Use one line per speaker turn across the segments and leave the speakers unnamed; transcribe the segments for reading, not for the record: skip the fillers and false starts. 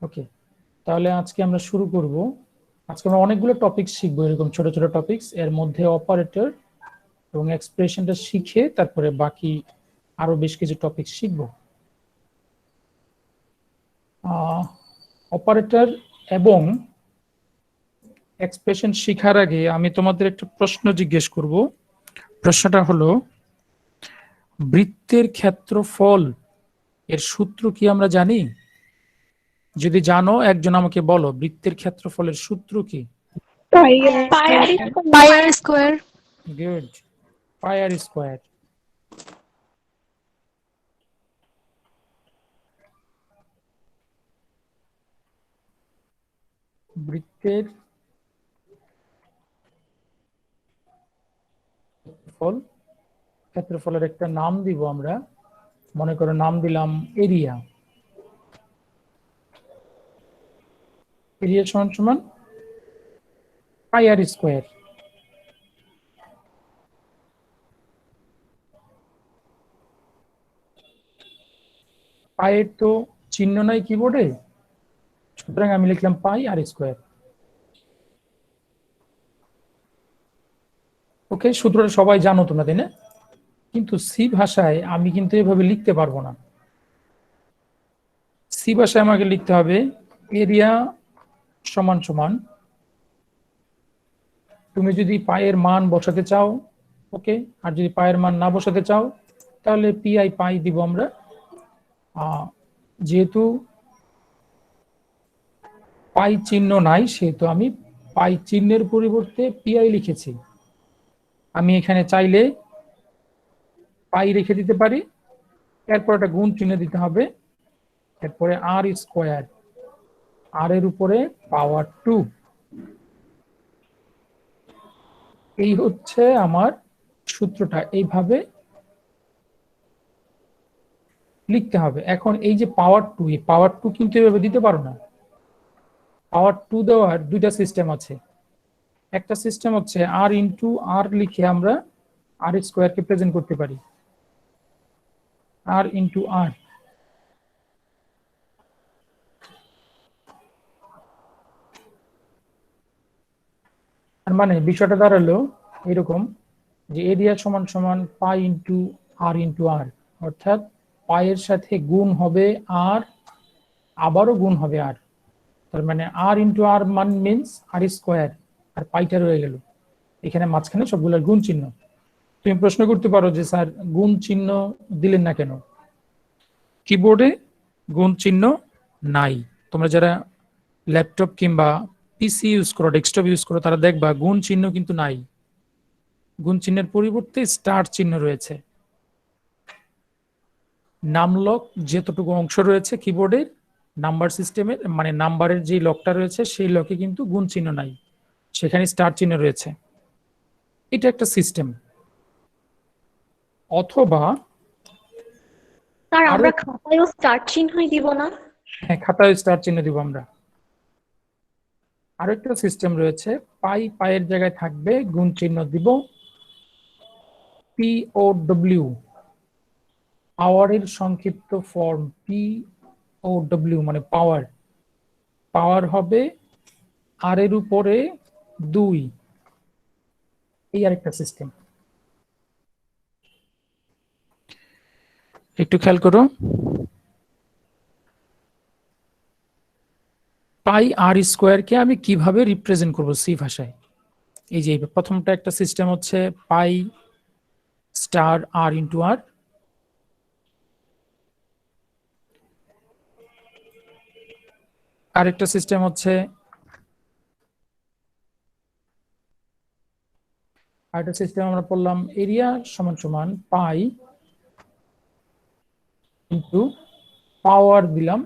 ওকে, তাহলে আজকে আমরা শুরু করব। আজকে আমরা অনেকগুলো টপিক শিখবো, এরকম ছোট ছোট টপিকস। এর মধ্যে অপারেটর এবং এক্সপ্রেশনটা শিখে তারপরে বাকি আরো বেশ কিছু টপিক শিখবো। অপারেটর এবং এক্সপ্রেশন শেখার আগে আমি তোমাদের একটা প্রশ্ন জিজ্ঞেস করব। প্রশ্নটা হলো, বৃত্তের ক্ষেত্রফল এর সূত্র কি আমরা জানি? যদি জানো একজন আমাকে বলো, বৃত্তের ক্ষেত্রফলের সূত্র কি?
পাই আর স্কোয়ার।
গুড, পাই আর স্কোয়ার। বৃত্তের ক্ষেত্রফলের একটা নাম দিব আমরা। মনে করো নাম দিলাম এরিয়া। এরিয়া সমান সমান পাই আর স্কোয়ার। পায়ের তো চিহ্ন নাই কিবোর্ডে, সুতরাং আমি লিখলাম পাই আর স্কোয়ার। ওকে, সূত্রটা সবাই জানো তোমরা, তাই না? কিন্তু সি ভাষায় আমি কিন্তু এভাবে লিখতে পারবো না। সি ভাষায় আমাকে লিখতে হবে এরিয়া সমান সমান, তুমি যদি পায়ের মান বসাতে চাও ওকে, আর যদি পায়ের মান না বসাতে চাও তাহলে পিআই পাই দিব আমরা। যেহেতু পাই চিহ্ন নাই সেহেতু আমি পাই চিহ্নের পরিবর্তে পিআই লিখেছি। আমি এখানে চাইলে পাই রেখে দিতে পারি, এরপর একটা গুণ চিহ্ন দিতে হবে, এরপরে আর স্কোয়ার, আর এর উপরে পাওয়ার 2। এই হচ্ছে আমার সূত্রটা, এইভাবে লিখতে হবে। এখন এই যে পাওয়ার 2, এই পাওয়ার 2 কিন্তু এভাবে দিতে পারো না। পাওয়ার 2 দেওয়ার দুইটা সিস্টেম আছে। একটা সিস্টেম হচ্ছে আর ইন্টু আর লিখে আমরা আর স্কোয়ারকে প্রেজেন্ট করতে পারি, আর ইন্টু আর। তার মানে বিষয়টা দাঁড়ালো এরকম যে এরিয়া সমান সমান পাই ইন্টু আর, অর্থাৎ পায়ের সাথে গুণ হবে আর, আবারও গুণ হবে আর। তার মানে আর ইন্টু আর মান মিনস আর স্কোয়ার, আর পাইটা রয়ে গেল এখানে মাঝখানে সবগুলোর গুণ চিহ্ন। তুমি প্রশ্ন করতে পারো যে স্যার গুণ চিহ্ন দিলেন না কেন? কিবোর্ডে গুণ চিহ্ন নাই। তোমরা যারা ল্যাপটপ কিংবা পিসি ইউজ করো, ডেস্কটপ ইউজ করো, তারা দেখবা গুণ চিহ্ন কিন্তু নাই। গুণ চিহ্নের পরিবর্তে স্টার চিহ্ন রয়েছে। নামলক যেতটুকু অংশ রয়েছে কিবোর্ডের নাম্বার সিস্টেমের, মানে নাম্বারের যে লকটা রয়েছে সেই লকে কিন্তু গুণ চিহ্ন নাই, সেখানে স্টার চিহ্ন রয়েছে। এটা একটা সিস্টেম। অথবা
স্যার
আরো,
আমরা খাতায়ও স্টার চিহ্নই দিব না?
হ্যাঁ, খাতায় স্টার চিহ্ন দিব আমরা। আরেকটা সিস্টেম রয়েছে, পায়ের জায়গায় থাকবে গুণ চিহ্ন দিব POW, পাওয়ারের সংক্ষিপ্ত ফর্ম POW মানে পাওয়ার। পাওয়ার হবে আর এর উপরে 2। এই আরেকটা সিস্টেম, একটু খেয়াল করো। পাই আর স্কোয়ারকে আমি কিভাবে রিপ্রেজেন্ট করব সি ভাষায়? এই যে প্রথমটা একটা সিস্টেম হচ্ছে পাই স্টার আর ইন্টু আর। আরেকটা সিস্টেম হচ্ছে, আরেকটা সিস্টেম আমরা পড়লাম এরিয়া সমান সমান পাই ইন্টু পাওয়ার দিলাম,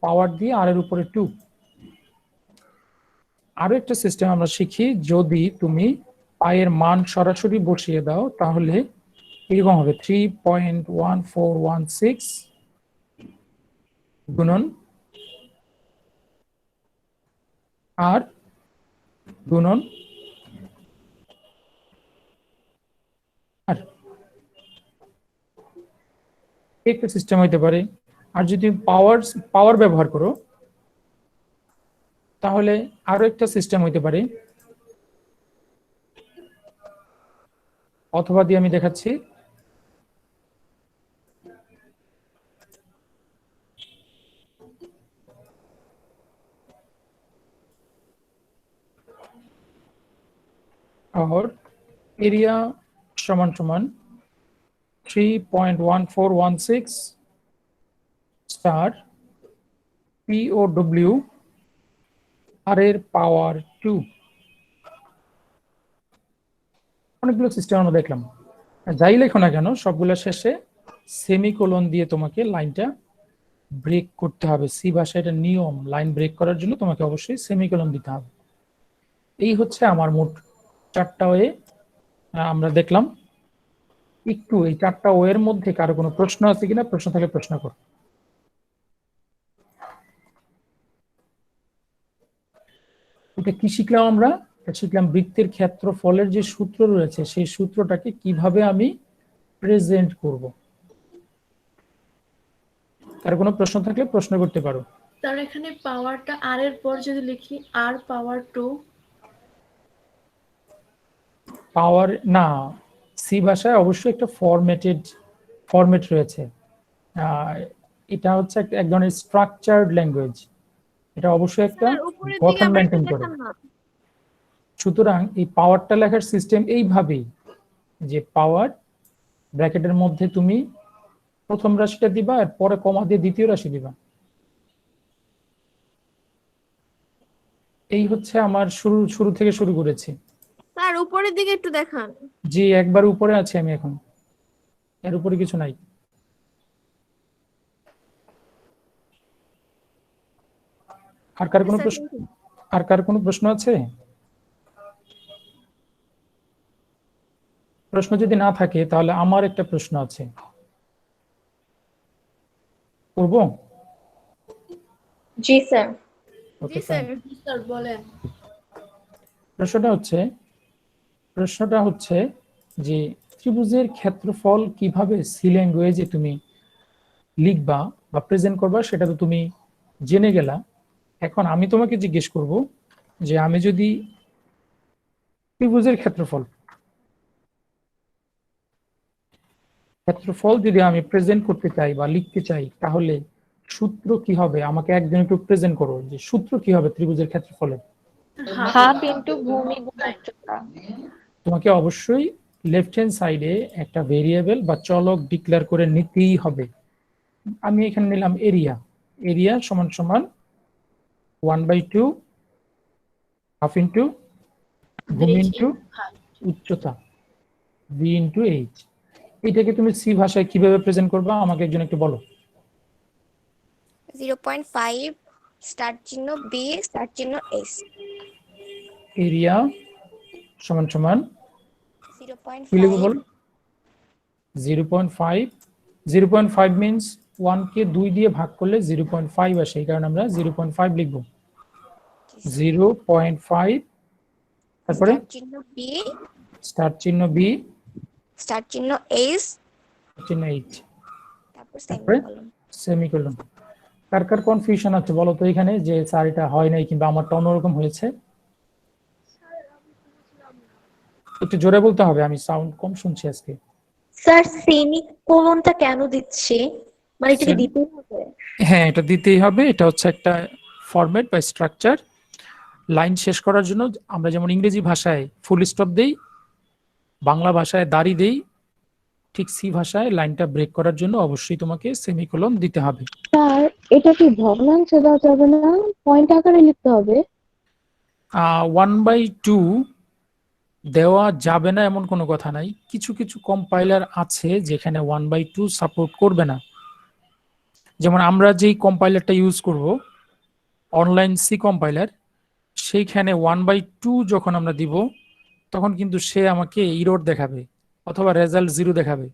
পাওয়ার দিয়ে আর এর উপরে 2। আরো একটা সিস্টেম আমরা শিখি, যদি তুমি পায়ের মান সরাসরি বসিয়ে দাও তাহলে এরকম হবে 3.1416 গুণন আর গুণন আর, একটা সিস্টেম হইতে পারে। আর যদি পাওয়ার ব্যবহার করো তাহলে আরো একটা সিস্টেম হইতে পারে, অথবা দিয়ে আমি দেখাচ্ছি। আর এরিয়া সমান সমান 3.1416 স্টার POW আর এর পাওয়ার 2। অনেকগুলো সিস্টেম আমরা দেখলাম। যাই লেখো না কেন সবগুলো শেষে সেমিকোলন দিয়ে তোমাকে লাইনটা ব্রেক করতে হবে। সি ভাষায় এটা নিয়ম, লাইন ব্রেক করার জন্য তোমাকে অবশ্যই সেমিকোলন দিতে হবে। এই হচ্ছে আমার মোট 4টা ওয়ে আমরা দেখলাম। একটু এই 4টা ওয়ের মধ্যে কারো কোনো প্রশ্ন আছে কিনা, প্রশ্ন থাকলে প্রশ্ন করো। এটা কি শিখলাম আমরা? শিখলাম বৃত্তের ক্ষেত্রফলের যে সূত্র রয়েছে সেই সূত্রটাকে কিভাবে আমি প্রেজেন্ট করব। কারো কোনো প্রশ্ন থাকলে প্রশ্ন করতে পারো।
তার এখানে পাওয়ারটা আর এর পর যদি লিখি আর পাওয়ার 2,
পাওয়ার না, সি ভাষায় অবশ্যই একটা ফরম্যাট রয়েছে। এটা হচ্ছে এক ধরনের স্ট্রাকচার্ড ল্যাঙ্গুয়েজ। এটা অবশ্যই একটা
উপরের দিকে
গঠন
আবার একটু
মেনটেন করে।
দেখান না।
সুতরাং এই পাওয়ারটা লেখার সিস্টেম এইভাবেই, যে পাওয়ার ব্র্যাকেটের মধ্যে তুমি প্রথম রাশিটা দিবা আর পরে কমা দিয়ে দ্বিতীয় রাশি দিবা। এই হচ্ছে আমার শুরু থেকে শুরু করেছি।
স্যার উপরের দিকে একটু দেখান।
যে একবার উপরে আছি আমি এখন, এর উপরে কিছু নাই। আর কার কোনো প্রশ্ন, আর কার কোনো প্রশ্ন আছে? প্রশ্ন যদি না থাকে তাহলে আমার একটা প্রশ্ন আছে, করব?
জি স্যার।
ওকে,
স্যার বলেন।
প্রশ্নটা হচ্ছে যে ত্রিভুজের ক্ষেত্রফল কিভাবে সি ল্যাঙ্গুয়েজে তুমি লিখবা বা প্রেজেন্ট করবা সেটা তো তুমি জেনে গেলা। এখন আমি তোমাকে জিজ্ঞেস করব যে আমি যদি ত্রিভুজের ক্ষেত্রফল যদি আমি প্রেজেন্ট করতে চাই বা লিখতে চাই তাহলে সূত্র কি হবে? আমাকে একজন একটু প্রেজেন্ট করো যে সূত্র কি হবে ত্রিভুজের ক্ষেত্রফলের।
হাফ ইনটু ভূমি গুণ উচ্চতা।
তোমাকে অবশ্যই লেফট হ্যান্ড সাইডে একটা ভেরিয়েবল বা চলক ডিক্লেয়ার করে নিতেই হবে। আমি এখানে নিলাম এরিয়া। এরিয়া সমান সমান 1/2 হাফ ইন্টু ভূমি ইন্টু উচ্চতা ভি ইন্টু এইচ। এটাকে তুমি সি ভাষায় কিভাবে প্রেজেন্ট করবা আমাকে একজন একটু বলো।
0.5 স্টার চিহ্ন বি স্টার চিহ্ন এস।
এরিয়া সমান সমান কি লিখবো
0.5
বল? 0.5। 0.5 মিনস 1 কে 2 দিয়ে ভাগ করলে 0.5 আসে, এই কারণে আমরা 0.5 লিখবো। 0.5 তারপরে
স্টার চিহ্ন বি
স্টার চিহ্ন বি
স্টার চিহ্ন এস
চিহ্ন এইচ
তারপর
তারপরে
সেমিকোলন।
সেমিকোলন। কার কার কনফিউশন আছে বলো তো এখানে, যে স্যার এটা হয় নাই কিংবা আমারটা অন্যরকম হয়েছে? একটু জোরে বলতে হবে, আমি সাউন্ড কম শুনছি আজকে।
স্যার সেমিকোলনটা কেন দিচ্ছে? মানে এটা কি দিতেই হবে?
হ্যাঁ, এটা দিতেই হবে। এটা হচ্ছে একটা ফরম্যাট বা স্ট্রাকচার। লাইন শেষ করার জন্য আমরা যেমন ইংরেজি ভাষায় ফুল স্টপ দেই, বাংলা ভাষায় দাড়ি দেই, ঠিক সি ভাষায় লাইনটা ব্রেক করার জন্য অবশ্যই তোমাকে সেমিকোলন দিতে হবে।
স্যার এটা কি ভগ্নাংশে দেওয়া যাবে না, পয়েন্ট আকারে লিখতে হবে?
1/2 দেওয়া যাবে না এমন কোনো কথা নাই। কিছু কিছু কম্পাইলার আছে যেখানে 1/2 সাপোর্ট করবে না। যেমন আমরা যেই কম্পাইলারটা ইউজ করব, অনলাইন সি কম্পাইলার, সেইখানে 1/2 যখন আমরা দিব তখন কিন্তু সে আমাকে ইরর দেখাবে অথবা রেজাল্ট 0 দেখাবে।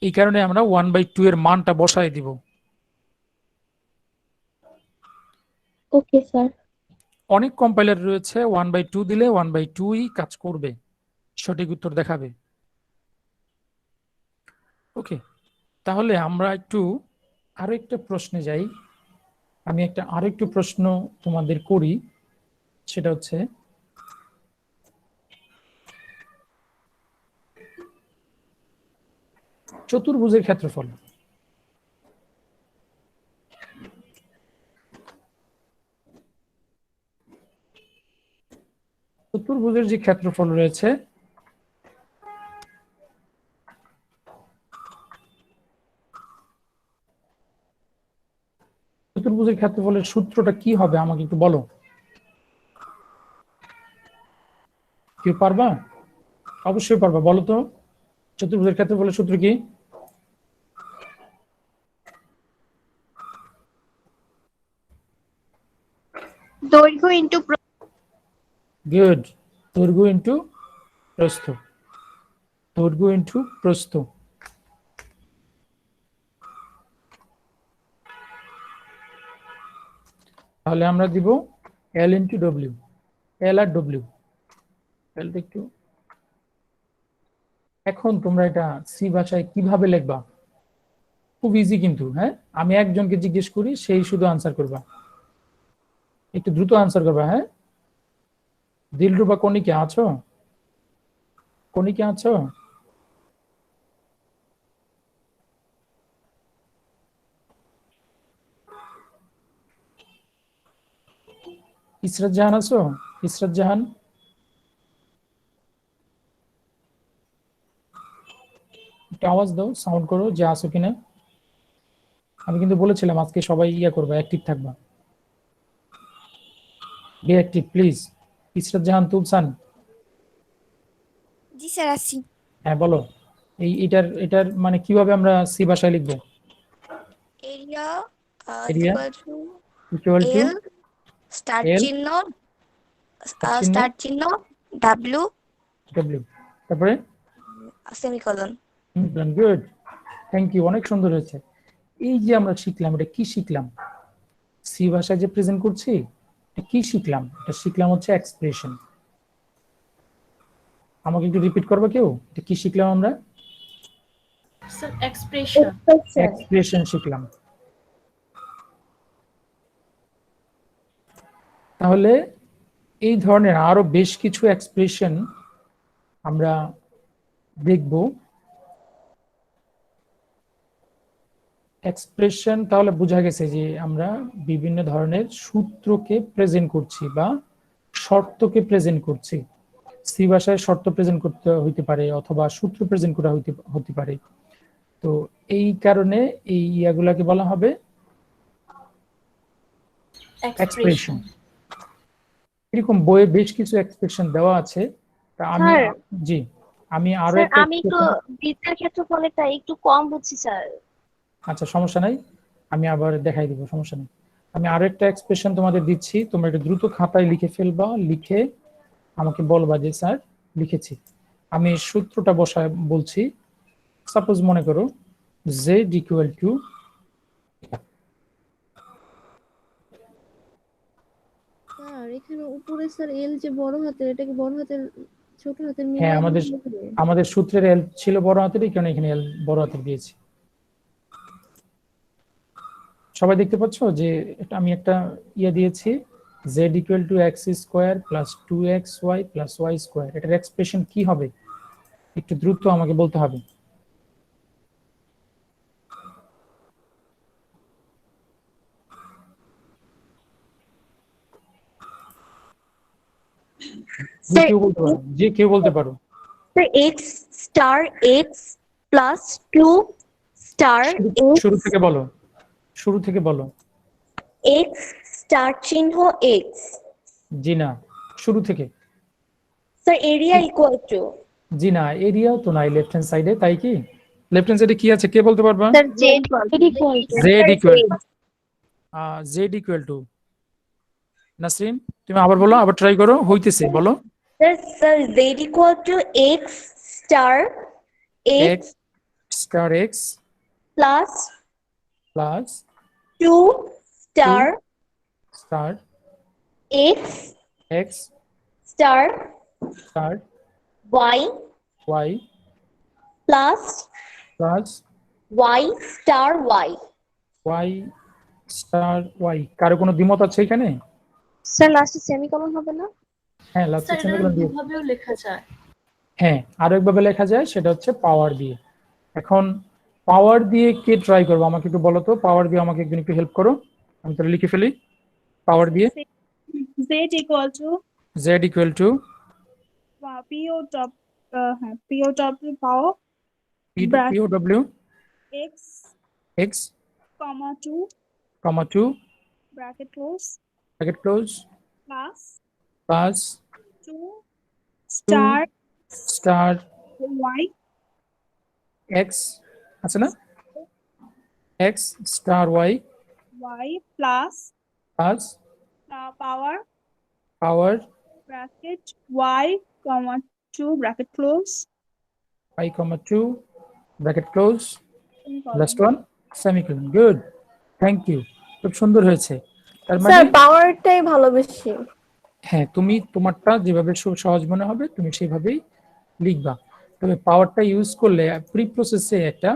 এই কারণে আমরা 1/2 এর মানটা বসায় দিব।
Okay sir.
অনেক কম্পাইলার রয়েছে 1/2 দিলে 1/2ই কাজ করবে, সঠিক উত্তর দেখাবে। ওকে, তাহলে আমরা একটু আরো একটা প্রশ্নে যাই। আমি আরেকটু প্রশ্ন তোমাদের করি, সেটা হচ্ছে চতুর্ভুজের ক্ষেত্রফল। চতুর্ভুজের যে ক্ষেত্রফল রয়েছে চতুর্ভুজের ক্ষেত্রফলের সূত্রটা কি হবে আমাকে একটু বলো। কেউ পারবা? অবশ্যই পারবা, বলো তো চতুর্ভুজের ক্ষেত্রফলের সূত্র কি?
দৈর্ঘ্য ইনটু
গুড, দৈর্ঘ্য ইন্টু প্রস্থ, দৈর্ঘ্য ইন্টু প্রস্থ। তাহলে আমরা দিব এল ইন্টু ডব্লিউ, এল আর ডব্লিউ। এলটা একটু, এখন তোমরা এটা সি ভাষায় কিভাবে লিখবা? খুব ইজি কিন্তু, হ্যাঁ আমি একজনকে জিজ্ঞেস করি, সেই শুধু আনসার করবা, একটু দ্রুত আনসার করবা। হ্যাঁ, দিলরুবা কনিকে আছো? কনিকে আছো? ইসরাত জাহান আছো? ইসরাত জাহান, একটু আওয়াজ দাও, সাউন্ড করো যে আছো কিনা। আমি কিন্তু বলেছিলাম আজকে সবাই করবা, অ্যাক্টিভ থাকবা, be active please. Israt Jahan Tulsan,
জি স্যার আসি।
হ্যাঁ বলো, এটার মানে কিভাবে আমরা সি ভাষায় লিখবো?
Area
area
equal to
equal to
L star
L
চিহ্ন
চিহ্ন
স্টার চিহ্ন ডাব্লিউ
ডব্লিউ, তারপরে
সেমিকোলন।
গুড, থ্যাংক ইউ, অনেক সুন্দর হয়েছে। এই যে আমরা শিখলাম, এটা কি শিখলাম? সি ভাষায় যে প্রেজেন্ট করছি, এটা কি শিখলাম? এটা শিখলাম হচ্ছে এক্সপ্রেশন। আমাকে একটু রিপিট করবে কেউ, এটা কি শিখলাম আমরা?
Sir expression.
এক্সপ্রেশন শিখলাম। তাহলে এই ধরনের আরো বেশ কিছু এক্সপ্রেশন আমরা দেখব। এক্সপ্রেশন তাহলে বোঝা গেছে যে আমরা বিভিন্ন ধরনের সূত্রকে প্রেজেন্ট করছি বা শর্তকে প্রেজেন্ট করছি। সি ভাষায় শর্ত প্রেজেন্ট করতে হইতে পারে অথবা সূত্র প্রেজেন্ট করা হতে পারে। তো এই কারণে এই ইয়াগুলাকে বলা হবে এক্সপ্রেশন। এরকম বইয়ে বেশ কিছু এক্সপ্রেশন দেওয়া আছে। তা আমি,
স্যার,
জি আমি আরো
স্যার
একটা
আমি তো বৃত্তের ক্ষেত্রফলেরটা একটু কম বুঝছি স্যার।
আচ্ছা সমস্যা নাই, আমি আবার দেখাই দিব, সমস্যা নেই। আমি আরো একটা এক্সপ্রেশন তোমাদের দিচ্ছি, তোমরা একটু দ্রুত খাতায় লিখে ফেলবা, লিখে আমাকে বলবা যে স্যার লিখেছি। আমি সূত্রটা বসায় বলছি। সাপোজ মনে করো z ইকুয়াল টু,
স্যার এখানে উপরে স্যার এল যে বড় হাতের, এটা কি বড় হাতের ছোট হাতের মিলে
হ্যাঁ আমাদের সূত্রের এল ছিল বড় হাতের, এই কারণে এখানে এল বড় হাতের দিয়েছি। সবাই দেখতে পাচ্ছ যে এটা আমি একটা দিয়েছি, z equal to x square plus 2xy plus y square. এটার এক্সপ্রেশন কি হবে একটু দ্রুত আমাকে বলতে হবে।
স্যার
যে কেউ বলতে পারো।
Sir x star x plus 2 star
শুরু থেকে বলো, শুরু থেকে বলো।
এক্স স্টার চিহ্ন এক্স।
জি না, শুরু থেকে।
স্যার এরিয়া ইকুয়াল টু,
জি না, এরিয়াও তো নাই লেফট হ্যান্ড সাইডে, তাই কি? লেফট হ্যান্ড সাইডে কি আছে কে বলতে পারবা?
Sir Z
Z equal to Nasreen, তুমি আবার বলো, আবার ট্রাই করো, হইতেছে বলো।
Sir Z equal to x star x
star x
plus
plus
2 star
star
x
x
star
star
y
y
plus
plus
y star y.
Y star y. কারো কোনো দ্বিমত আছে এখানে?
স্যার লাস্টে সেমিকোলন হবে না?
হ্যাঁ, লাস্টে
স্যার এটা
সেমিকোলন দিয়ে,
দুভাবেও লেখা যায়।
হ্যাঁ আরো একভাবে লেখা যায়, সেটা হচ্ছে পাওয়ার দিয়ে। এখন পাওয়ার দিয়ে কে ট্রাই করবো আমাকে একটু বলো তো, পাওয়ার দিয়ে আমাকে একদিন একটু হেল্প করো, আমি তাহলে লিখে ফেলি। পাওয়ার দিয়ে
Z equal to
z equal to
POW power
P O W
x
x
comma 2
comma 2
bracket close
bracket close
plus
plus
2 star
star
y
x আছে না, x star y
plus
plus
power
power
bracket y comma 2 bracket close
y comma 2 bracket close
semicolon.
Last one semicolon. Good, thank you, খুব সুন্দর হয়েছে। তার মানে
sir পাওয়ারটাই ভালো বেশি।
হ্যাঁ, তুমি তোমারটা যেভাবে সহজ মনে হবে তুমি সেভাবেই লিখবা। তবে পাওয়ারটা ইউজ করলে প্রি প্রসেসে একটা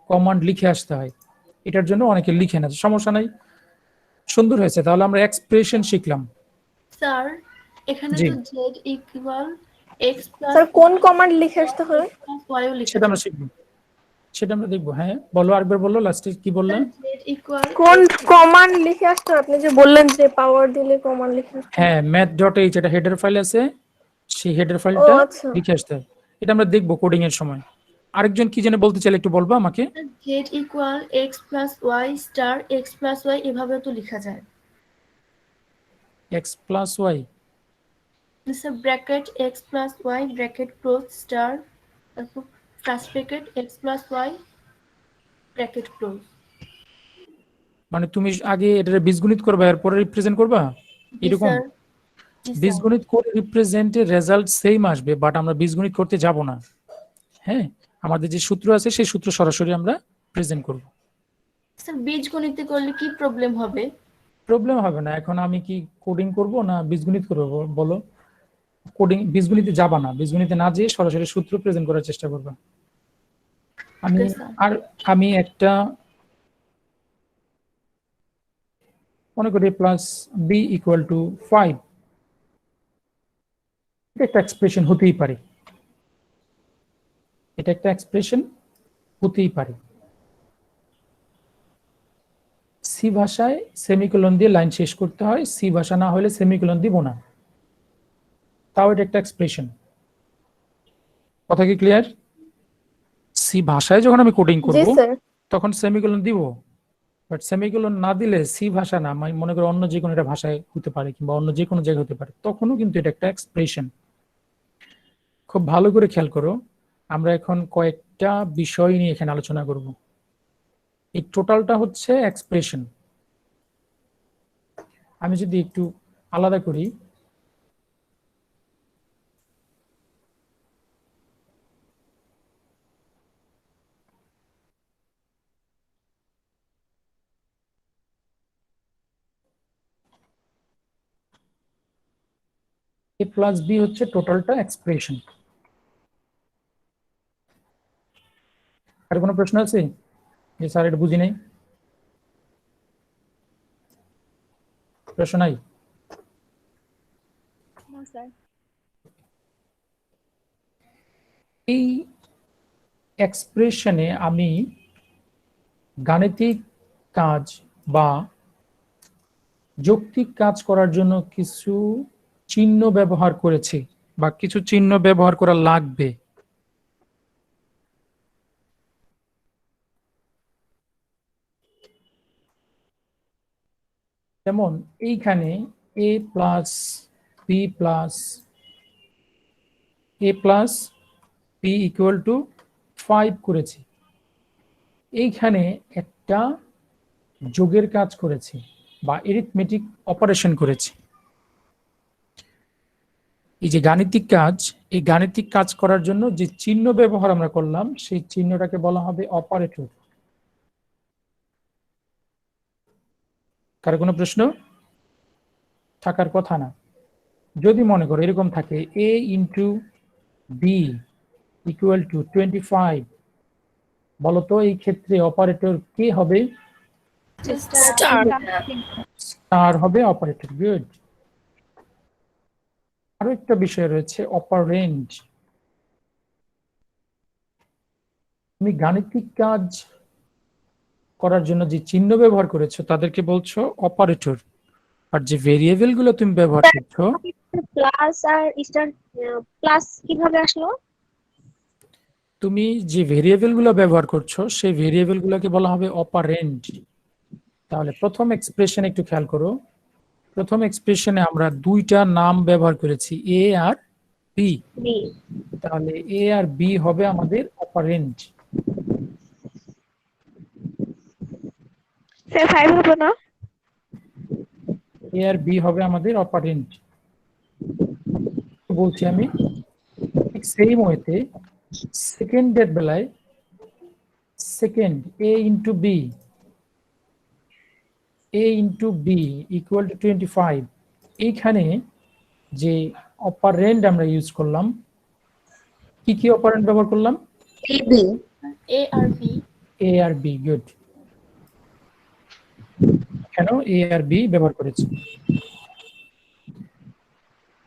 কমান্ড লিখে আসতে হয়, এটার জন্য অনেকে লিখে না, সমস্যা নাই, সুন্দর হয়েছে। তাহলে আমরা এক্সপ্রেশন শিখলাম।
স্যার এখানে
জি।
তো z equal x plus
sir কোন কমান্ড লিখে আসতে হবে?
y ও লিখা
সেটা আমরা
যায়।
শিখবো, সেটা আমরা দেখবো। হ্যাঁ বলো, আরেকবার বলো, লাস্টে কি বললাম?
z ইকুয়াল
কোন কমান্ড লিখে আসতে হবে? আপনি যে বললেন যে পাওয়ার দিলে কমান্ড লিখে আসতে হবে।
হ্যাঁ math.h, এটা হেডার ফাইল আছে, সেই হেডার
ও
ফাইলটা
আচ্ছা।
লিখে আসতে হয়। এটা আমরা দেখবো কোডিং এর সময়। আরেকজন কি যেন বলতে চাইলে একটু বলবো আমাকে?
z equal x plus y star x plus y এভাবেও তো লেখা যায়।
X plus Y,
sir bracket x plus y bracket close star তারপর first bracket x plus y bracket close.
মানে তুমি আগে এটা বীজগণিত করবা এরপরে রিপ্রেজেন্ট করবা এরকম?
স্যার জি স্যার।
বীজগণিত করে রিপ্রেজেন্টের রেজাল্ট সেম আসবে, বাট আমরা বীজগণিত করতে যাব না। হ্যাঁ, আমাদের যে সূত্র আছে সেই সূত্র সরাসরি আমরা প্রেজেন্ট করব।
স্যার বীজগণিতে করলে কি প্রবলেম হবে?
প্রবলেম হবে না। এখন আমি কি কোডিং করব না বীজগণিত করব বলো? কোডিং বীজগণিতে যাবা না, বীজগণিতে না যেয়ে সরাসরি সূত্র প্রেজেন্ট করার চেষ্টা করবা। আমি
Okay, sir.
আর আমি একটা মনে করি প্লাস বি ইকুয়াল টু 5, এটা একটা এক্সপ্রেশন হতেই পারে, এটা একটা এক্সপ্রেশন হতেই পারে। সি ভাষায় সেমিকোলন দিয়ে লাইন শেষ করতে হয়, সি ভাষা না হলে সেমিকোলন দিব না, তাও এটা একটা এক্সপ্রেশন। কথা কি ক্লিয়ার? সি ভাষায় যখন আমি কোডিং
জি
করব
স্যার।
তখন সেমিকোলন দিব, বাট সেমিকোলন না দিলে সি ভাষা না, আমি মনে করি অন্য যে কোনো একটা ভাষায় হতে পারে কিংবা অন্য যে কোনো জায়গায় হতে পারে, তখনও কিন্তু এটা একটা এক্সপ্রেশন। খুব ভালো করে খেয়াল করো, আমরা এখন কয়েকটা বিষয় নিয়ে এখানে আলোচনা করব। এই টোটালটা হচ্ছে এক্সপ্রেশন। আমি যদি একটু আলাদা করি, এ প্লাস বি হচ্ছে টোটালটা এক্সপ্রেশন। আর কোনো প্রশ্ন আছে যে স্যার এটা বুঝি নাই? প্রশ্ন নাই?
No, sir.
এই এক্সপ্রেশনে আমি গাণিতিক কাজ বা যৌক্তিক কাজ করার জন্য কিছু চিহ্ন ব্যবহার করেছি বা কিছু চিহ্ন ব্যবহার করা লাগবে। যেমন এইখানে A plus B plus A plus B equal to 5 করেছি, এইখানে একটা যোগের কাজ করেছি বা এরিথমেটিক অপারেশন করেছি। এই যে গাণিতিক কাজ, এই গাণিতিক কাজ করার জন্য যে চিহ্ন ব্যবহার আমরা করলাম সেই চিহ্নটাকে বলা হবে অপারেটর। কার কোনো প্রশ্ন থাকার কথা না? যদি মনে করো এরকম থাকে এ ইন্টু বি ইকুয়াল টু 25, বলতো এই ক্ষেত্রে অপারেটর কে হবে?
স্টার
স্টার হবে অপারেটর। গুড। আরো একটা বিষয় রয়েছে অপারেন্ড। তুমি গাণিতিক কাজ করার জন্য যে চিহ্ন ব্যবহার করেছো তাদেরকে বলছো অপারেটর, আর যে ভেরিয়েবল গুলো তুমি ব্যবহার করছো,
প্লাস আর স্টার, প্লাস কিভাবে আসলো?
তুমি যে ভেরিয়েবল গুলো ব্যবহার করছো সেই ভেরিয়েবল গুলোকে বলা হবে অপারেন্ড। তাহলে প্রথম এক্সপ্রেশন একটু খেয়াল করো। প্রথম এক্সপ্রেশনে আমরা দুইটা নাম ব্যবহার করেছি, এ আর বি।
বি।
তাহলে এ আর বি হবে আমাদের অপারেন্ড।
স্যার 5 হবে না?
এ আর বি হবে আমাদের অপারেন্ড। বলছি আমি ঠিক সেম ওয়েতে সেকেন্ডের বেলায় second A into B, A into B equal to 25, এইখানে যে অপারেন্ড আমরা ইউজ করলাম, কি কি অপারেন্ড ব্যবহার করলাম?
A B.
A R B.
A R B. Good. কেন এ আর বি ব্যবহার করেছি?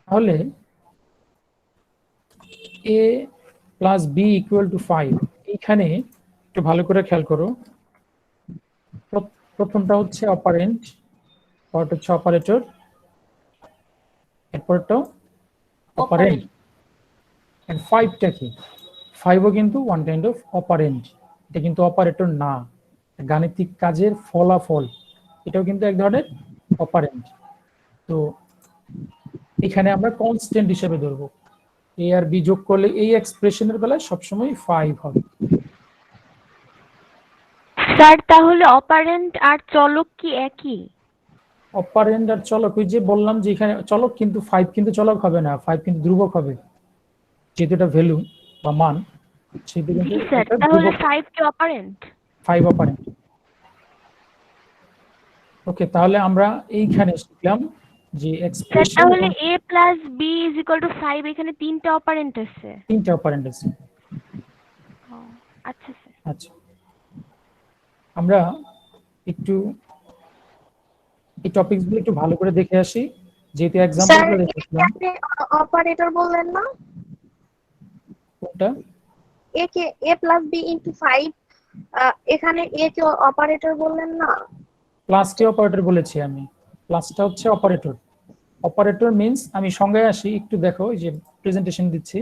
তাহলে এ প্লাস বি ইকুয়াল টু 5, এইখানে একটু ভালো করে খেয়াল করো। প্রথমটা হচ্ছে অপারেন্ট, পরটা হচ্ছে অপারেটর, এরপরটাও অপারেন্ট। এন্ড 5টা কি? 5ও কিন্তু ওয়ান কাইন্ড অফ অপারেন্ট। এটা কিন্তু অপারেটর না, গাণিতিক কাজের ফলাফল, এটাও কিন্তু এক ধরনের অপারেন্ট। তো এখানে আমরা কনস্ট্যান্ট হিসেবে ধরবো, এ আর বি যোগ করলে এই এক্সপ্রেশনের বেলায় সবসময় 5 হবে।
স্যার তাহলে অপারেন্ড আর চলক কি একই?
অপারেন্ড আর চলক, ওই যে বললাম যে এখানে চলক, কিন্তু 5 কিন্তু চলক হবে না, 5 কিন্তু ধ্রুবক হবে, যেহেতু এটা ভ্যালু বা মান, সেহেতু কিন্তু
জি স্যার,
এটা
তাহলে
ধ্রুবক।
5 কি অপারেন্ট?
5 অপারেন্ট। ওকে, তাহলে আমরা এইখানে শিখলাম যে
স্যার
এক্সপ্রেশন
তাহলে a plus b is equal to 5, এখানে তিনটা অপারেন্ট আছে।
3টা অপারেন্ট আছে।
ও, আচ্ছা স্যার।
আচ্ছা, আমরা একটু এই টপিকসগুলো একটু ভালো করে দেখে আসি, যেহেতু
স্যার
এক্সাম্পলগুলো দেখেছিলাম।
আপনি অপারেটর বললেন না?
কোনটা?
এ কে এ প্লাস বি ইন্টু 5, এখানে এ কে অপারেটর বললেন না?
প্লাসকে অপারেটর বলেছি আমি, প্লাসটা হচ্ছে অপারেটর। অপারেটর মিন্স, আমি সংজ্ঞায় আসি, একটু দেখো এই যে প্রেজেন্টেশন দিচ্ছি।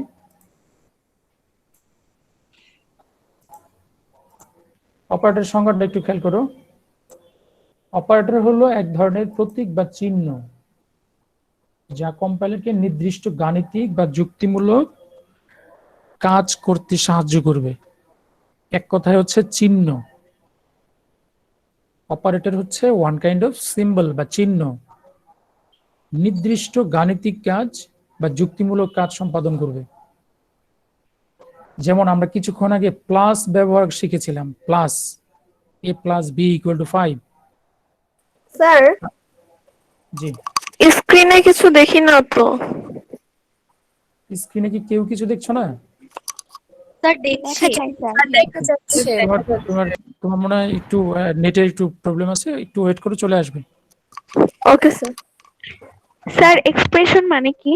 অপারেটর সংজ্ঞাটা একটু খেয়াল করো। অপারেটর হলো এক ধরনের প্রতীক বা চিহ্ন যা কম্পাইলারকে নির্দিষ্ট গাণিতিক বা যুক্তিমূলক কাজ করতে সাহায্য করবে। এক কথায় হচ্ছে চিহ্ন। অপারেটর হচ্ছে ওয়ান কাইন্ড অফ সিম্বল বা চিহ্ন, নির্দিষ্ট গাণিতিক কাজ বা যুক্তিমূলক কাজ সম্পাদন করবে। যেমন আমরা কিছুক্ষণ আগে প্লাস ব্যবহার শিখেছিলাম, plus A plus B equal to 5।
Sir
জি,
স্ক্রিনে কিছু দেখি না তো।
স্ক্রিনে কি কেউ কিছু দেখছো না?
স্যার দেখছি।
দেখা যাচ্ছে
তোমার তোমার তোমার মনে হয় একটু নেটের একটু প্রবলেম আছে, একটু ওয়েট করে চলে আসবে।
Okay sir.
স্যার এক্সপ্রেশন মানে কি?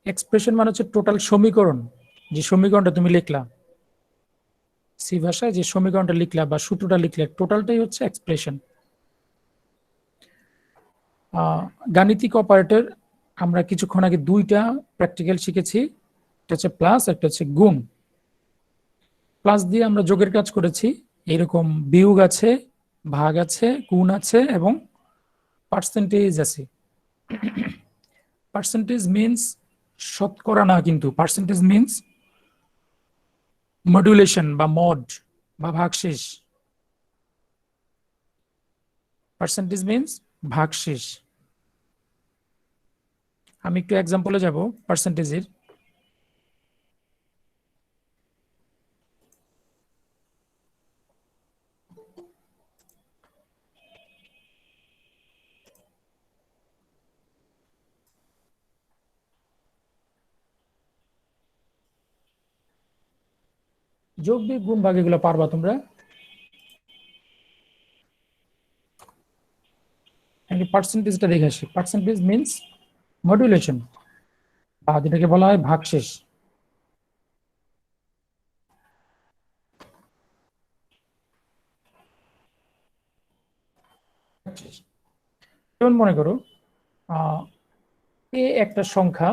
এক্সপ্রেশন মানে হচ্ছে টোটাল সমীকরণ, যে সমীকরণটা তুমি লিখলা, সি ভাষায় যে সমীকরণটা লিখলা বা সূত্রটা লিখলে, টোটালটাই হচ্ছে এক্সপ্রেশন। গাণিতিক অপারেটর আমরা কিছুক্ষণ আগে দুইটা প্র্যাকটিক্যাল শিখেছি, একটা হচ্ছে প্লাস, একটা হচ্ছে গুণ। প্লাস দিয়ে আমরা যোগের কাজ করেছি, এরকম বিয়োগ আছে, ভাগ আছে, গুণ আছে এবং পার্সেন্টেজ আছে। পার্সেন্টেজ মিন্স শতকরা না, কিন্তু পার্সেন্টেজ মিন্স মডুলেশন বা মড বা ভাগশেষ। পার্সেন্টেজ মিন্স ভাগশেষ। আমি একটু এক্সাম্পলে যাব পার্সেন্টেজের। যোগ বিয়োগ গুণ ভাগ এগুলো পারবা তোমরা? এখানে পার্সেন্টেজটা দেখে আসি। পার্সেন্টেজ মিনস মডুলেশন, বা যেটাকে বলা হয় ভাগশেষ। যেমন মনে করো এ একটা সংখ্যা,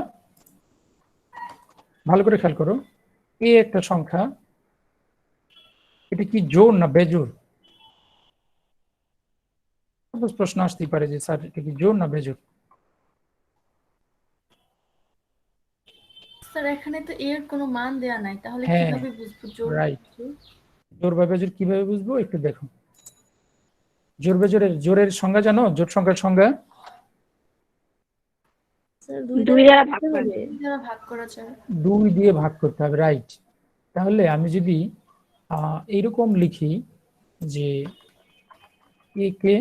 ভালো করে খেয়াল করো, এ একটা সংখ্যা, এটা কি জোড় না বেজোড়? প্রশ্ন আসতেই পারে যে স্যার এটা কি জোড় না বেজোড়?
স্যার এখানে তো এর কোনো মান দেয়া নাই, তাহলে
হ্যাঁ,
কিভাবে বুঝবো জোড়
রাইট।
জোড়?
জোড় বা বেজোড় কিভাবে বুঝবো একটু দেখো। জোড় বেজোড়ের জোড়ের সংজ্ঞা জানো? জোড় সংখ্যার সংজ্ঞা
স্যার
দুই দ্বারা ভাগ
করতে
করে।
হবে।
দ্বারা ভাগ করা যায়।
2 দিয়ে ভাগ করতে হবে, রাইট। তাহলে আমি যদি এইরকম লিখি যে এ কে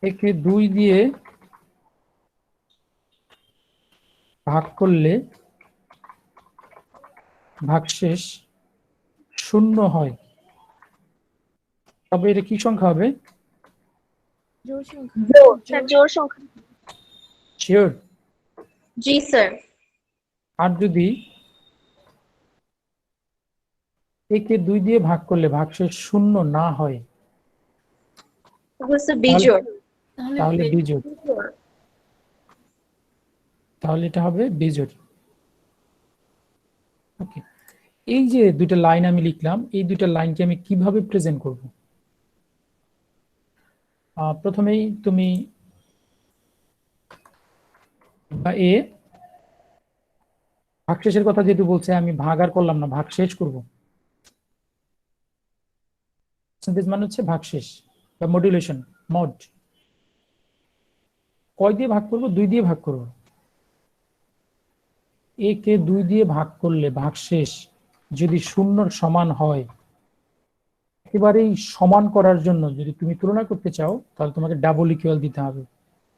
একে 2 দিয়ে ভাগ করলে ভাগশেষ 0 হয়, তবে এটা কি সংখ্যা হবে?
জোড় সংখ্যা।
স্যার জোড় সংখ্যা।
শিওর?
জি স্যার।
আর যদি একে 2 দিয়ে ভাগ করলে ভাগশেষ 0 না হয়,
বিজোড়।
তাহলে বিজোড়। তাহলে এটা হবে বিজোড়। ওকে, এই যে দুইটা লাইন আমি লিখলাম, এই দুইটা লাইনকে আমি কিভাবে প্রেজেন্ট করব? প্রথমেই তুমি এ ভাগশেষের কথা যেহেতু বলছে, আমি ভাগ আর করলাম না, ভাগশেষ করব। পার্সেন্টেজ মানে হচ্ছে ভাগশেষ বা মডুলেশন, মড। কয় দিয়ে ভাগ করব? 2 দিয়ে ভাগ করব। এ কে 2 দিয়ে ভাগ করলে ভাগশেষ যদি 0 সমান হয়, একেবারেই সমান করার জন্য যদি তুমি তুলনা করতে চাও, তাহলে তোমাকে ডাবল ইকুয়াল দিতে হবে,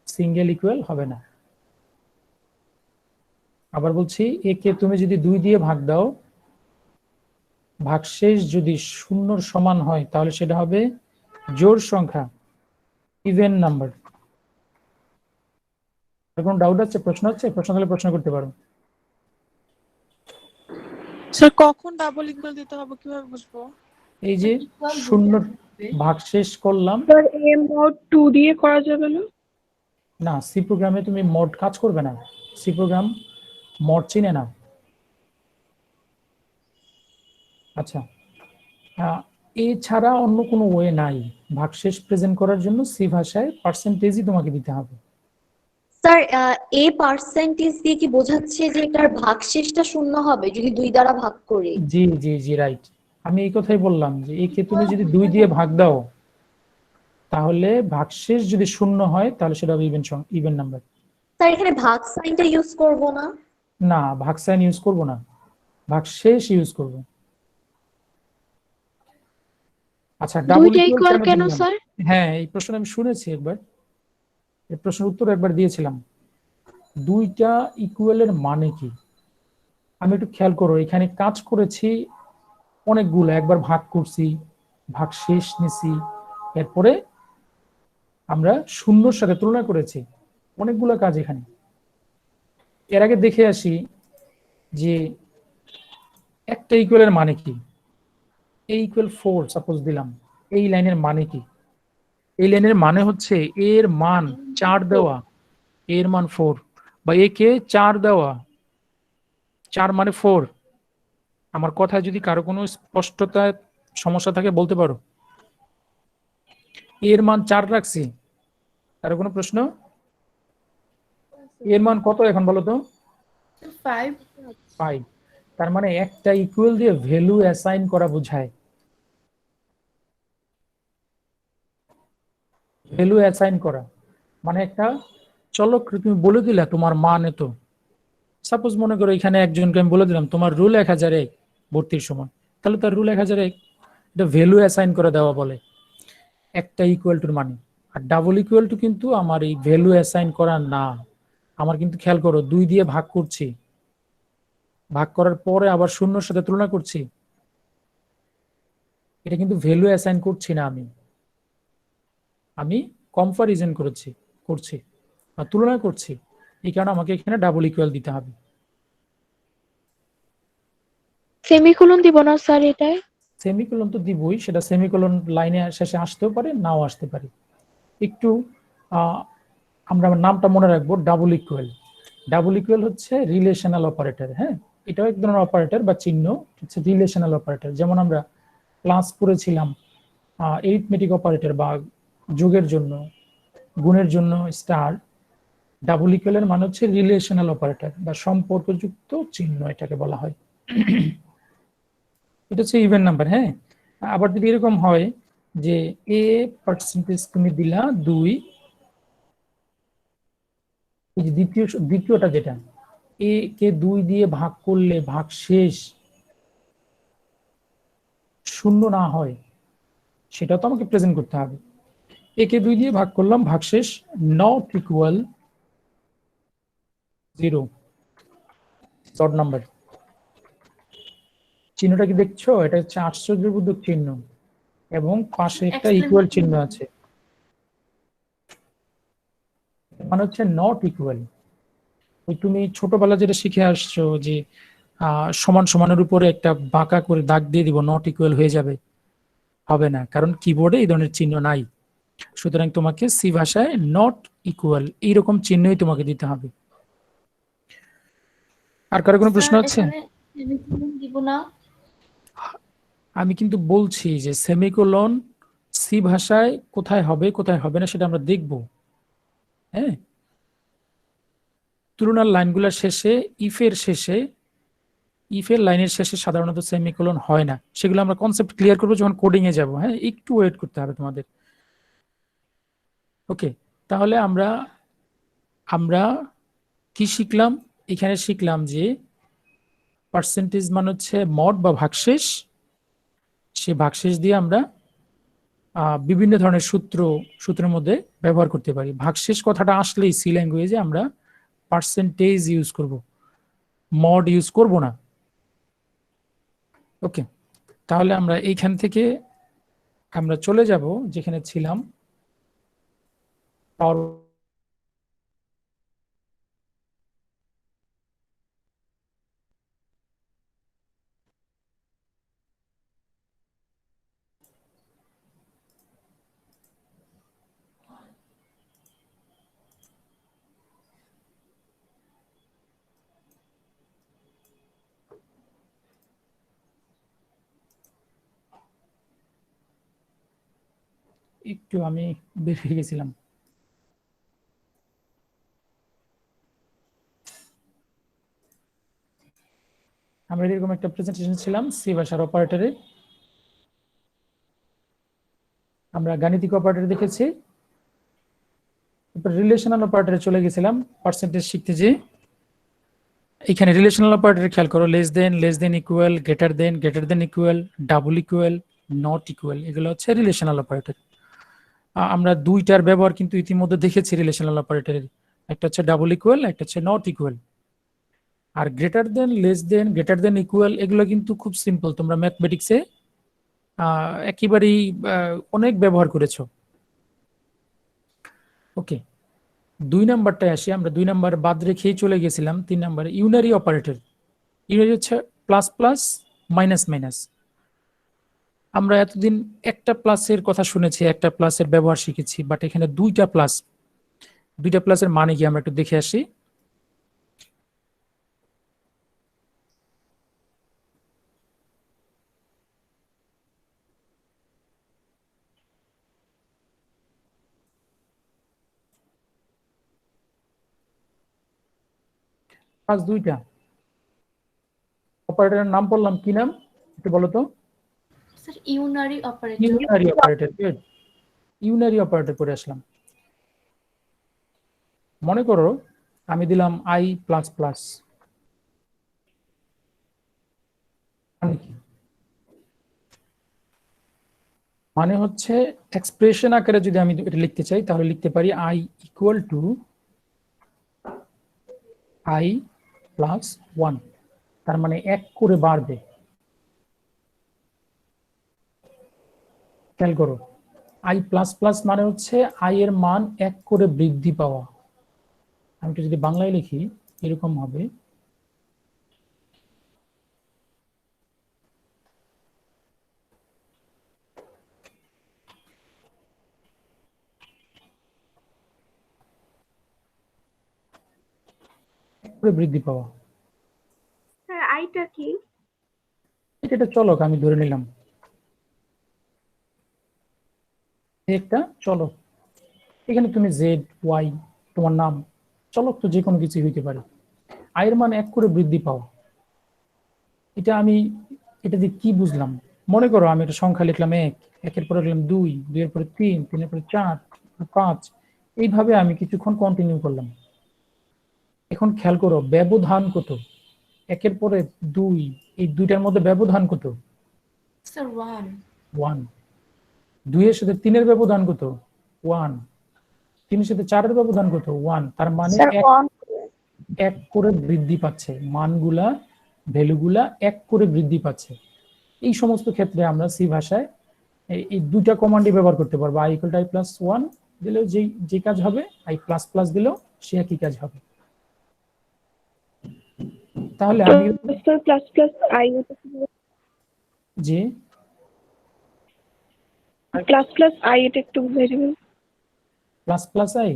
সিঙ্গেল ইকুয়াল হবে না। আবার বলছি, একে তুমি যদি 2 দিয়ে ভাগ দাও, ভাগশেষ যদি 0 সমান হয়, তাহলে সেটা হবে জোড় সংখ্যা, ইভেন নাম্বার। কোনো ডাউট আছে? প্রশ্ন আছে? প্রশ্ন হলে প্রশ্ন করতে পারো।
স্যার কখন ডাবল ইকুয়াল দিতে হবে কিভাবে বুঝবো?
এই যে 0 ভাগশেষ করলাম।
স্যার এ মোড 2 দিয়ে করা যাবে না?
না, সি প্রোগ্রামে তুমি মড কাজ করবে না, সি প্রোগ্রাম মড চিনে না। আচ্ছা, এছাড়া অন্য কোনো ওয়ে নাই ভাগশেষ প্রেজেন্ট করার জন্য। সি ভাষায় পার্সেন্টেজই তোমাকে দিতে হবে।
স্যার এ পার্সেন্টেজ দিয়ে কি বোঝাচ্ছে যে এটার ভাগশেষটা 0 হবে যদি 2 দ্বারা ভাগ করি?
জি জি জি, রাইট। আমি এই কথাই বললাম যে একে তুমি যদি 2 দিয়ে ভাগ দাও, তাহলে ভাগশেষ যদি 0 হয়, তাহলে সেটা হবে ইভেন নাম্বার।
স্যার এখানে ভাগ সাইনটা ইউজ করব না?
না, ভাগ সাইন ইউজ করব না, ভাগশেষ ইউজ করব। আচ্ছা, ডাবল ইকুয়াল কেন স্যার? হ্যাঁ, এই প্রশ্ন আমি শুনেছি একবার, এই প্রশ্নের উত্তর একবার দিয়েছিলাম। দুইটা ইকুয়ালের মানে কি? আমি একটু খেয়াল করো, এখানে কাজ করেছি অনেকগুলো, একবার ভাগ করছি, ভাগশেষ নিছি, এরপরে আমরা 0-র সাথে তুলনা করেছি, অনেকগুলো কাজ এখানে। এর আগে দেখে আসি যে একটা ইকুয়ালের মানে কি। এ ইকুয়াল 4 সাপোজ দিলাম, এই লাইনের মানে কি? এই লাইনের মানে হচ্ছে এর মান 4 দেওয়া, এর মান 4, বা এ কে 4 দেওয়া, 4 মানে 4। আমার কথায় যদি কারো কোনো স্পষ্টতা সমস্যা থাকে বলতে পারো। এর মান 4 রাখছি, কারো কোনো প্রশ্ন? এর মান কত এখন বলো তো? 5। তার মানে একটা ইকুয়াল দিয়ে ভ্যালু অ্যাসাইন করা বোঝায়। ভ্যালু অ্যাসাইন করা মানে একটা চলক তুমি বলে দিলা তোমার মান এত। সাপোজ মনে করো এখানে একজনকে আমি বলে দিলাম তোমার রুল 1001 ভর্তির সময়, তাহলে তার রুল 1001, এটা ভ্যালু অ্যাসাইন করে দেওয়া বলে একটা ইকুয়াল টুর মানে। আর ডাবল ইকুয়াল টু কিন্তু আমার এই ভ্যালু অ্যাসাইন করা না, আমার কিন্তু খেয়াল করো 2 দিয়ে ভাগ করছি, ভাগ করার পরে আবার শূন্যর সাথে তুলনা করছি, এটা কিন্তু ভ্যালু অ্যাসাইন করছি না, আমি কম্পারিজন করছি বা তুলনা করছি। এই কারণে আমাকে এখানে ডাবল ইকুয়াল দিতে হবে।
সেমিকোলন দিব না স্যার এটাই?
সেমিকোলন তো দিবই, সেটা সেমিকোলন লাইনে শেষে আসতেও পারে, নাও আসতে পারে। একটু আমরা নামটা মনে রাখবো, ডাবল ইকুয়াল। ডাবল ইকুয়াল হচ্ছে রিলেশনাল অপারেটর। হ্যাঁ, এটাও এক ধরনের অপারেটর বা চিহ্ন, হচ্ছে রিলেশনাল অপারেটর। যেমন আমরা ক্লাস করেছিলাম এরিথমেটিক অপারেটর বা যোগের জন্য, গুণের জন্য স্টার। ডাবল ইকুয়ালের মানে হচ্ছে রিলেশনাল অপারেটর বা সম্পর্কযুক্ত চিহ্ন, এটাকে বলা হয়। এটা হচ্ছে ইভেন নাম্বার। হ্যাঁ, আবার যদি এরকম হয় যে এ পার্সেন্টেজ তুমি দিলা 2, এই যে দ্বিতীয়টা যেটা এ কে 2 দিয়ে ভাগ করলে ভাগশেষ শূন্য না হয়, সেটা তো আমাকে প্রেজেন্ট করতে হবে। এ কে 2 দিয়ে ভাগ করলাম, ভাগশেষ নট ইকুয়াল 0, শর্ট নাম্বার। চিহ্নটা কি দেখছো? এটা হচ্ছে আশ্চর্যবোধক চিহ্ন এবং পাশে একটা ইকুয়াল চিহ্ন আছে, মানে হচ্ছে নট ইকুয়াল। ওই তুমি ছোটবেলা যেটা শিখে আসছো যে সমান সমানের উপরে একটা বাঁকা করে দাগ দিয়ে দিব, নট ইকুয়াল হয়ে যাবে, হবে না, কারণ কিবোর্ডে এই ধরনের চিহ্ন নাই। সুতরাং তোমাকে সি ভাষায় নট ইকুয়াল এইরকম চিহ্নই তোমাকে দিতে হবে। আর কারো কোনো প্রশ্ন আছে?
দিব না,
আমি কিন্তু বলছি যে সেমিকোলন সি ভাষায় কোথায় হবে কোথায় হবে না সেটা আমরা দেখব। হ্যাঁ, তুলনার লাইনগুলোর শেষে ইফের লাইনের শেষে সাধারণত সেমিকোলন হয় না। সেগুলো আমরা কনসেপ্ট ক্লিয়ার করবো যখন কোডিং এ যাব। হ্যাঁ, একটু ওয়েট করতে হবে তোমাদের। ওকে, তাহলে আমরা কি শিখলাম? এখানে শিখলাম যে পার্সেন্টেজ মানে হচ্ছে মড বা ভাগশেষ। সে ভাগশেষ দিয়ে আমরা বিভিন্ন ধরনের সূত্রের মধ্যে ব্যবহার করতে পারি। ভাগশেষ কথাটা আসলেই সি ল্যাঙ্গুয়েজে আমরা পার্সেন্টেজ ইউজ করব, মড ইউজ করব না। ওকে, তাহলে আমরা এইখান থেকে আমরা চলে যাব যেখানে ছিলাম, পাওয়ার। একটু আমি বের হয়ে গেছিলাম। আমরা এরকম একটা প্রেজেন্টেশন ছিলাম সি ভাষার অপারেটরে। আমরা গাণিতিক অপারেটর দেখেছি, তারপর রিলেশনাল অপারেটরে চলে গেছিলাম পার্সেন্টেজ শিখতে। যে এখানে রিলেশনাল অপারেটর খেয়াল করো, less than equal, greater than equal, double equal, not equal, এগুলো হচ্ছে রিলেশনাল অপারেটর। আমরা দুইটার ব্যবহার কিন্তু ইতিমধ্যে দেখেছি রিলেশনাল অপারেটরের, একটা হচ্ছে ডাবল ইকুয়াল, একটা হচ্ছে নট ইকুয়াল। আর greater than, less than, greater than equal, এগুলো কিন্তু খুব সিম্পল, তোমরা ম্যাথমেটিক্সে একেবারেই অনেক ব্যবহার করেছো। ওকে, 2 নাম্বারটায় আসি। আমরা 2 নাম্বার বাদ রেখেই চলে গেছিলাম 3 নাম্বারে, ইউনারি অপারেটর। ইউনারি হচ্ছে প্লাস প্লাস, মাইনাস মাইনাস। আমরা এতদিন একটা প্লাসের কথা শুনেছি, একটা প্লাসের ব্যবহার শিখেছি, বাট এখানে দুইটা প্লাসের মানে কি আমরা একটু দেখে আসি। প্লাস দুইটা অপারেটরের নাম বললাম, কি নাম একটু বলো তো?
Sir unary operator.
Unary operator. Good, unary operator করে আসলাম। মনে করো আমি দিলাম আই প্লাস প্লাস, মানে হচ্ছে এক্সপ্রেশন আকারে যদি আমি এটা লিখতে চাই তাহলে লিখতে পারি I equal to I plus 1। তার মানে 1 করে বাড়বে। খেয়াল করো, i প্লাস প্লাস মানে হচ্ছে i এর মান 1 করে বৃদ্ধি পাওয়া। আমি একটু যদি বাংলায় লিখি এরকম হবে, করে বৃদ্ধি পাওয়া।
স্যার আইটা কি?
এটা চলক আমি ধরে নিলাম, একটা চলক। এখানে তুমি জেড ওয়াই তোমার নাম, চলক তো যে কোনো কিছু হইতে পারে। আয়ের মান 1 করে বৃদ্ধি পাওয়া, এটা আমি এটা দিয়ে কি বুঝলাম? মনে করো আমি একটা সংখ্যা লিখলাম 1, 1-এর পরে লিখলাম 2, 2-এর পরে 3, 3-এর পরে 4, 5, এইভাবে আমি কিছুক্ষণ কন্টিনিউ করলাম। এখন খেয়াল করো ব্যবধান কত, 1-এর পরে 2, এই দুইটার মধ্যে ব্যবধান কত?
স্যার 1
1। 2-এর সাথে 3-এর ব্যবধান কত? 1। 3-এর সাথে 4-এর ব্যবধান কত? 1। তার মানে
স্যার
1 করে বৃদ্ধি পাচ্ছে, মানগুলা ভ্যালুগুলা 1 করে বৃদ্ধি পাচ্ছে। এই সমস্ত ক্ষেত্রে আমরা সি ভাষায় এই দুইটা কমান্ডই ব্যবহার করতে পারবো। i = i + 1 দিলেও যে কাজ হবে, i ++ দিলেও সে একই কাজ হবে। তাহলে আমি
স্যার প্লাস প্লাস আই
যে
প্লাস প্লাস আই এটা একটু বুঝাই দিবেন।
++i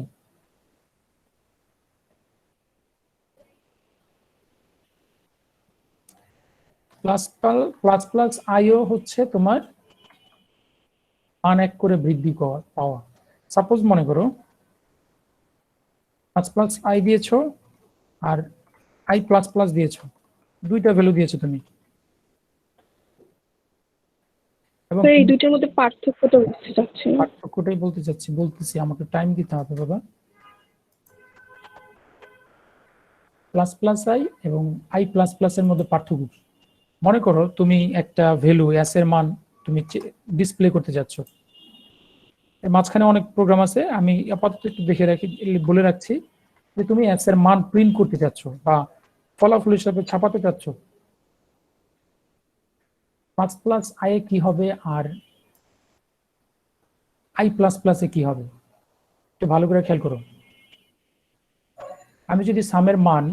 ++i হচ্ছে তোমার মান 1 করে বৃদ্ধি পাওয়া। সাপোজ মনে করো ++i দিয়েছো আর i++ দিয়েছো, দুইটা ভ্যালু দিয়েছো তুমি, এবং
স্যার এই দুইটার মধ্যে পার্থক্যটা বুঝতে চাচ্ছি।
পার্থক্যটাই বলতেছি, আমাকে টাইম দিতে হবে বাবা। ++i এবং i++ এর মধ্যে পার্থক্য কি? মনে করো তুমি একটা ভ্যালু s এর মান তুমি ডিসপ্লে করতে যাচ্ছ, এর মাঝখানে অনেক প্রোগ্রাম আছে, আমি আপাতত একটু বলে রাখছি যে তুমি s এর মান প্রিন্ট করতে যাচ্ছ বা ফলাফল হিসাবে ছাপাতে যাচ্ছ। ++i এ কি হবে আর i++ এ কি হবে একটু ভালো করে খেয়াল করো। আমি যদি সামের মান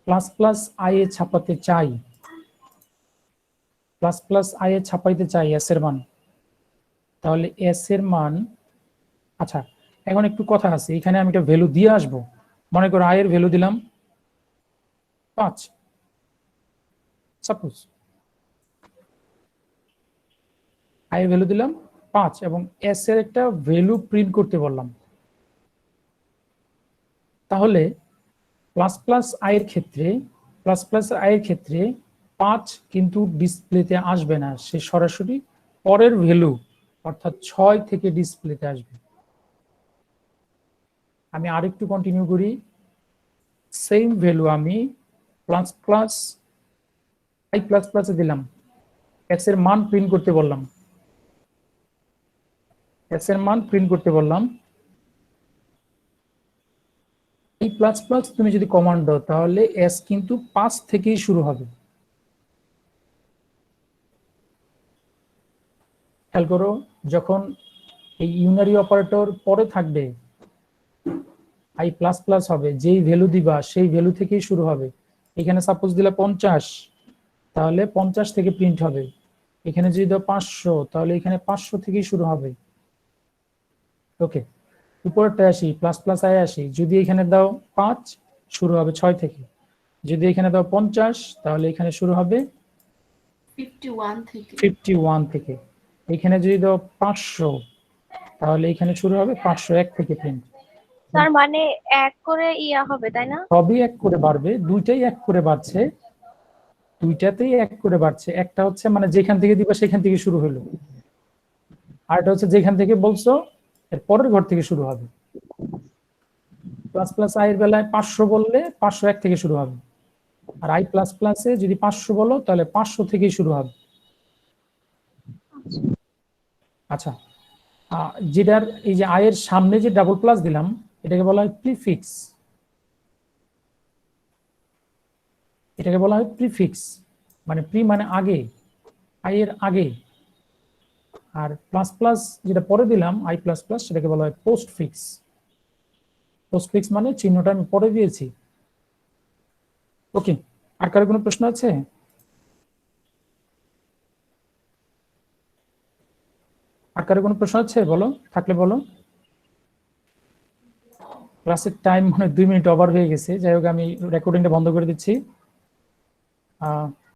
++i এ ছাপাতে চাই, ++i এ ছাপাইতে চাই s এর মান, তাহলে s এর মান, আচ্ছা এখন একটু কথা আছে, এখানে আমি একটা ভ্যালু দিয়ে আসব। মনে করো i এর ভ্যালু দিলাম 5, সাপোজ i এর ভ্যালু দিলাম 5 এবং s এর একটা ভ্যালু প্রিন্ট করতে বললাম। তাহলে ++i এর ক্ষেত্রে 5 কিন্তু ডিসপ্লেতে আসবে না, সে সরাসরি পরের ভ্যালু অর্থাৎ 6 থেকে ডিসপ্লেতে আসবে। আমি আরেকটু কন্টিনিউ করি, সেম ভ্যালু আমি ++i++ এ দিলাম, x এর মান প্রিন্ট করতে বললাম, এই ++ তুমি যদি কমান্ড দাও তাহলে s কিন্তু 5 থেকেই শুরু হবে। খেয়াল করো যখন এই ইউনারি অপারেটর পরে থাকবে i++ হবে, যেই ভ্যালু দিবা সেই ভ্যালু থেকেই শুরু হবে। এখানে সাপোজ দিলে 50, তাহলে 50 থেকে প্রিন্ট হবে। এখানে যদি দাও 500, তাহলে এখানে 500 থেকেই শুরু হবে। ওকে, উপরেরটা আসি, ++i আসি, যদি এখানে দাও 5 শুরু হবে 6 থেকে, যদি এখানে দাও 50 তাহলে এখানে শুরু হবে 51 থেকে, এখানে যদি দাও 500 তাহলে এখানে শুরু হবে 501 থেকে প্রিন্ট।
তার মানে 1 করে ইয়া হবে তাই না?
সবই 1 করে বাড়বে, দুইটাই 1 করে বাড়ছে, দুইটাতেই 1 করে বাড়ছে। একটা হচ্ছে মানে যেখান থেকে দিবা সেখান থেকে শুরু হলো, আর এটা হচ্ছে যেখান থেকে বলছো এর পরের ঘর থেকে শুরু হবে। ++i এর বেলায় 500 বললে 501 থেকে শুরু হবে, আর i++ এ যদি 500 বলো তাহলে 500 থেকেই শুরু হবে। আচ্ছা, যেটার এই যে i এর সামনে যে ডাবল প্লাস দিলাম এটাকে বলা হয় প্রিফিক্স। এটাকে বলা হয় প্রিফিক্স, মানে প্রি মানে আগে, আই এর আগে। আর প্লাস প্লাস যেটা পরে দিলাম আই প্লাস প্লাস, সেটাকে বলা হয় পোস্ট ফিক্স। পোস্ট ফিক্স মানে চিহ্নটা আমি পরে দিয়েছি। ওকে, আর কারো কোনো প্রশ্ন আছে? আর কারো কোনো প্রশ্ন আছে? বলো, থাকলে বলো। ক্লাসের টাইম মানে 2 মিনিট ওভার হয়ে গেছে। যাই হোক, আমি রেকর্ডিংটা বন্ধ করে দিচ্ছি।